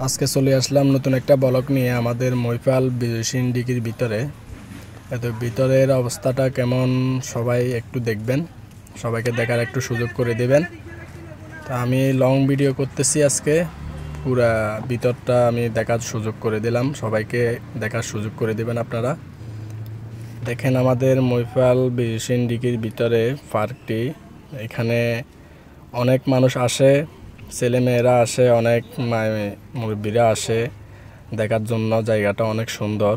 আজকে চলে আসলাম নতুন একটা ব্লগ নিয়ে আমাদের মৈপাল বিজয়সিং ডিগির ভিতরে। এত ভিতরের অবস্থাটা কেমন সবাই একটু দেখবেন, সবাইকে দেখার একটু সুযোগ করে দেবেন। তা আমি লং ভিডিও করতেছি আজকে, পুরা ভিতরটা আমি দেখার সুযোগ করে দিলাম, সবাইকে দেখার সুযোগ করে দেবেন আপনারা। দেখেন আমাদের মৈপাল বিজয়সিং ডিগির ভিতরে পার্কটি, এখানে অনেক মানুষ আসে, ছেলেমেয়েরা আসে, অনেক মুরব্বীরা আসে দেখার জন্য। জায়গাটা অনেক সুন্দর,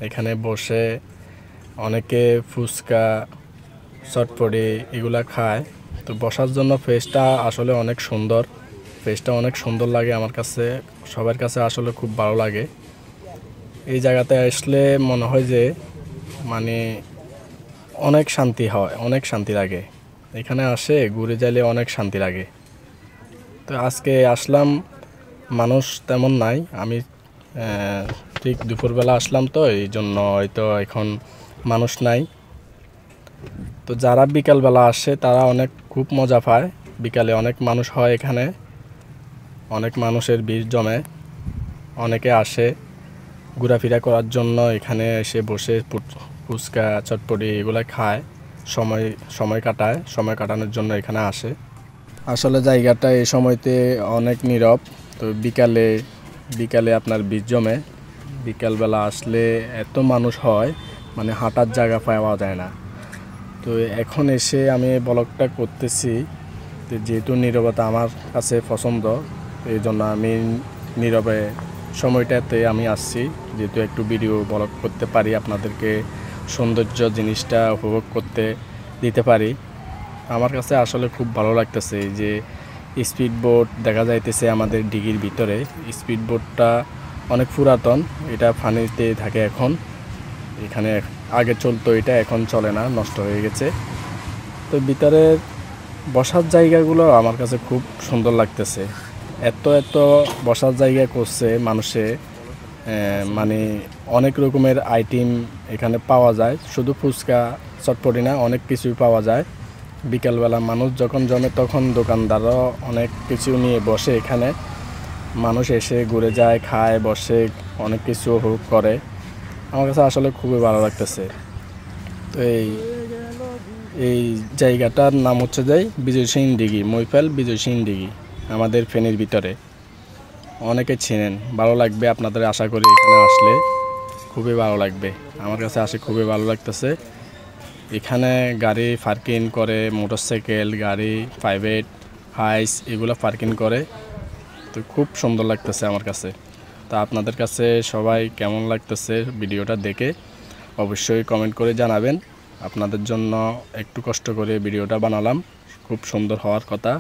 এখানে বসে অনেকে ফুচকা চটপটি এগুলা খায়। তো বসার জন্য ফেসটা আসলে অনেক সুন্দর, ফেসটা অনেক সুন্দর লাগে আমার কাছে, সবার কাছে আসলে খুব ভালো লাগে। এই জায়গাতে আসলে মনে হয় যে মানে অনেক শান্তি হয়, অনেক শান্তি লাগে। এখানে আসে ঘুরে যাইলে অনেক শান্তি লাগে। তো আজকে আসলাম, মানুষ তেমন নাই, আমি ঠিক দুপুরবেলা আসলাম, তো এই জন্য হয়তো এখন মানুষ নাই। তো যারা বিকালবেলা আসে তারা অনেক খুব মজা পায়, বিকালে অনেক মানুষ হয়, এখানে অনেক মানুষের ভিড় জমে, অনেকে আসে ঘোরাফেরা করার জন্য, এখানে এসে বসে ফুচকা চটপটি এগুলো খায়, সময় কাটায়, সময় কাটানোর জন্য এখানে আসে। আসলে জায়গাটা এই সময়তে অনেক নীরব। তো বিকালে আপনার ভিড় জমে, বিকালবেলা আসলে এত মানুষ হয় মানে হাঁটার জায়গা পাওয়া যায় না। তো এখন এসে আমি ব্লগটা করতেছি, তো যেহেতু নীরবতা আমার কাছে পছন্দ, এই জন্য আমি নীরবে সময়টাতে আমি আসছি, যেহেতু একটু ভিডিও ব্লগ করতে পারি, আপনাদেরকে সৌন্দর্য জিনিসটা উপভোগ করতে দিতে পারি। আমার কাছে আসলে খুব ভালো লাগতেছে। এই যে স্পিড বোট দেখা যাইতেছে আমাদের ডিগির ভিতরে, স্পিড বোটটা অনেক পুরাতন, এটা পানিতে থাকে এখন, এখানে আগে চলতো, এটা এখন চলে না, নষ্ট হয়ে গেছে। তো ভিতরে বসার জায়গাগুলো আমার কাছে খুব সুন্দর লাগতেছে, এত বসার জায়গা করছে মানুষে, মানে অনেক রকমের আইটেম এখানে পাওয়া যায়, শুধু ফুচকা চটপটি না, অনেক কিছুই পাওয়া যায়। বিকালবেলা মানুষ যখন জমে তখন দোকানদারও অনেক কিছু নিয়ে বসে, এখানে মানুষ এসে ঘুরে যায়, খায়, বসে, অনেক কিছু উপভোগ করে। আমার কাছে আসলে খুবই ভালো লাগতেছে। তো এই জায়গাটার নাম হচ্ছে যে বিজয়সিং ডিগি, মৈপাল বিজয়সিং ডিগি, আমাদের ফেনীর ভিতরে। অনেকে চেনেন, ভালো লাগবে আপনাদের, আশা করি এখানে আসলে খুবই ভালো লাগবে। আমার কাছে আসে খুবই ভালো লাগতেছে। এখানে গাড়ি পার্কিং করে, মোটরসাইকেল, গাড়ি, প্রাইভেট, হাইস এগুলো পার্কিং করে। তো খুব সুন্দর লাগতেছে আমার কাছে। তা আপনাদের কাছে সবাই কেমন লাগতেছে ভিডিওটা দেখে অবশ্যই কমেন্ট করে জানাবেন। আপনাদের জন্য একটু কষ্ট করে ভিডিওটা বানালাম, খুব সুন্দর হওয়ার কথা।